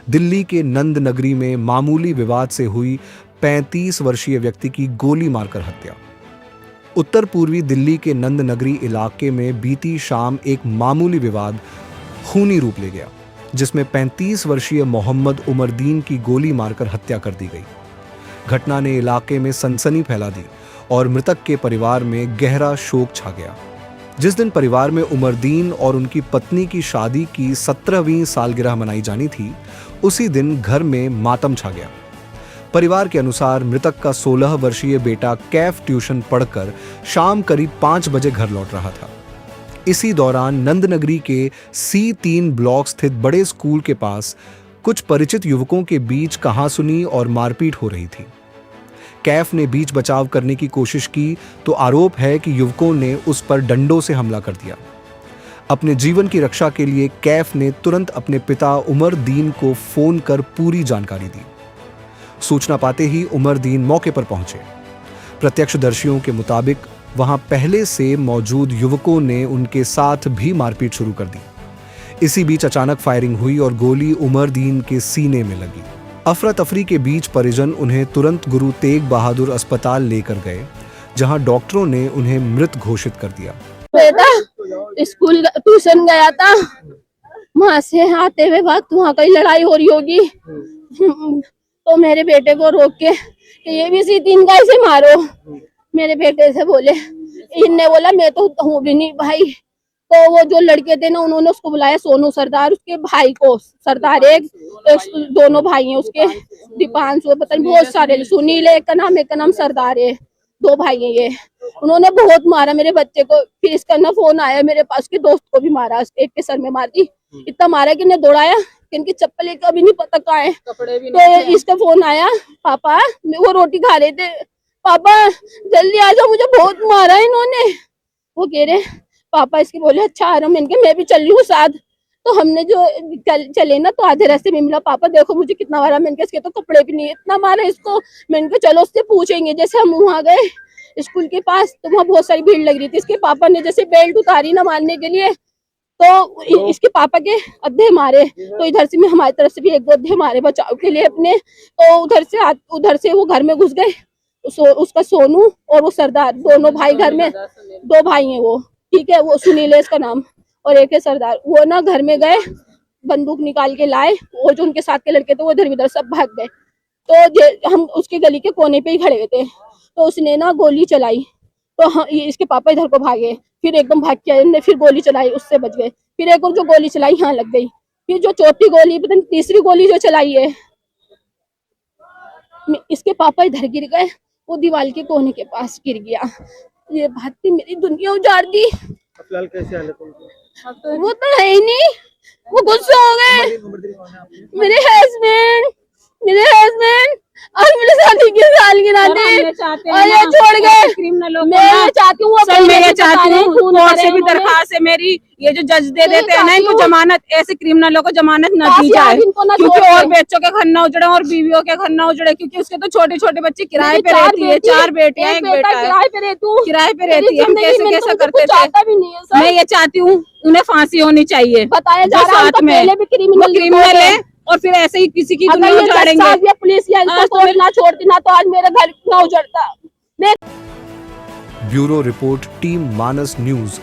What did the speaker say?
दिल्ली के नंद नगरी में मामूली विवाद से हुई 35 वर्षीय व्यक्ति की गोली मारकर हत्या। उत्तर पूर्वी दिल्ली के नंद नगरी इलाके में बीती शाम एक मामूली विवाद खूनी रूप ले गया, जिसमें 35 वर्षीय मोहम्मद उमरदीन की गोली मारकर हत्या कर दी गई। घटना ने इलाके में सनसनी फैला दी और मृतक के परिवार में गहरा शोक छा गया। जिस दिन परिवार में उमरदीन और उनकी पत्नी की शादी की 17वीं सालगिरह मनाई जानी थी, उसी दिन घर में मातम छा गया। परिवार के अनुसार मृतक का 16 वर्षीय बेटा कैफ ट्यूशन पढ़कर शाम करीब 5 बजे घर लौट रहा था। इसी दौरान नंदनगरी के C3 ब्लॉक स्थित बड़े स्कूल के पास कुछ परिचित युवकों के बीच कहासुनी और मारपीट हो रही थी। कैफ ने बीच बचाव करने की कोशिश की तो आरोप है कि युवकों ने उस पर डंडों से हमला कर दिया। अपने जीवन की रक्षा के लिए कैफ ने तुरंत अपने पिता उमरदीन को फोन कर पूरी जानकारी दी। सूचना पाते ही उमरदीन मौके पर पहुंचे। प्रत्यक्षदर्शियों के मुताबिक वहां पहले से मौजूद युवकों ने उनके साथ भी मारपीट शुरू कर दी। इसी बीच अचानक फायरिंग हुई और गोली उमरदीन के सीने में लगी। अफरा तफरी के बीच परिजन उन्हें तुरंत गुरु तेग बहादुर अस्पताल लेकर गए, जहां डॉक्टरों ने उन्हें मृत घोषित कर दिया। बेटा स्कूल ट्यूशन गया था, वहां से आते हुए वक्त वहाँ कहीं लड़ाई हो रही होगी, तो मेरे बेटे को रोक के ये भी C3 का इसे मारो। मेरे बेटे से बोले, इनने बोला मैं तो हूँ भी नहीं भाई। तो वो जो लड़के थे ना, उन्होंने उसको बुलाया, सोनू सरदार, उसके भाई को सरदार, एक दोनों भाई हैं उसके, दीपांशु, पता नहीं बहुत सारे, सुनील एक का नाम सरदार है, 2 भाई हैं ये। उन्होंने बहुत मारा मेरे बच्चे को। फिर इसका ना फोन आया मेरे पास कि दोस्त को भी मारा, एक के सर में मार दी। इतना मारा कि ने दौड़ाया कि इनकी चप्पल एक अभी नहीं पता कहाँ है। तो इसका फोन आया, पापा वो रोटी खा रहे थे, पापा जल्दी आ जाओ, मुझे बहुत मारा है इन्होंने। वो कह रहे पापा, इसके बोले अच्छा आ रहा हूँ। मैंने मैं भी चल रही हूँ साथ। तो हमने जो चले ना, तो आधे रास्ते में मिला, पापा देखो मुझे कितना मारा। मैंने कहा इसके तो कपड़े भी नहीं, इतना मारा इसको। मैंने कहा चलो उससे पूछेंगे। जैसे हम वहाँ गए स्कूल के पास, तो वहाँ बहुत सारी भीड़ लग रही थी। इसके पापा ने जैसे बेल्ट उतारी ना मारने के लिए, तो इसके पापा के अद्धे मारे। तो इधर से हमारी तरफ से भी 1-2 अद्धे मारे बचाव के लिए अपने। तो उधर से वो घर में घुस गए। उसका सोनू और वो सरदार, दोनों भाई घर में, 2 भाई हैं वो, ठीक है। वो सुनील है इसका नाम, और एक है सरदार। वो ना घर में गए, बंदूक निकाल के लाए। वो जो उनके साथ के लड़के थे वो इधर उधर सब भाग गए। तो हम उसके गली के कोने पे ही खड़े हुए थे, तो उसने ना गोली चलाई। तो हाँ, इसके पापा इधर को भागे, फिर एकदम भाग के आए, फिर गोली चलाई, उससे बच गए। फिर एक और जो गोली चलाई यहाँ लग गई। फिर जो चौथी गोली, पता नहीं तीसरी गोली जो चलाई है, इसके पापा इधर गिर गए, वो दीवार के कोने के पास गिर गया। ये बात थी, मेरी दुनिया उजाड़ दी। फिलहाल कैसे हालत है? वो तो है ही नहीं, वो गुस्सा हो गए। मेरे हस्बैंड और मेरे शादी की सालगिरह थी और ये छोड़ गए। मैं चाहती हूँ कोर्ट से भी दरखास्त है मेरी, ये जो जज दे देते हैं ना इनको जमानत, ऐसे क्रिमिनलों को जमानत न दी जाए, क्योंकि और बच्चों के घर न उजड़े और बीवियों के घर न उजड़े। क्योंकि उसके तो छोटे छोटे बच्चे किराए पे रहती है, 4 बेटियां, 1 बेटा है, किराए पे रहती है। हम कैसे कैसे करते थे। मैं ये चाहती हूँ उन्हें फांसी होनी चाहिए। बताया जा रहा है साथ में क्रिमिनल है और फिर ऐसे ही किसी की दुनिया उजाड़ेंगे। पुलिस या इसको ना छोड़ती ना, तो आज मेरा घर ना उजड़ता। ब्यूरो रिपोर्ट, टीम मानस न्यूज।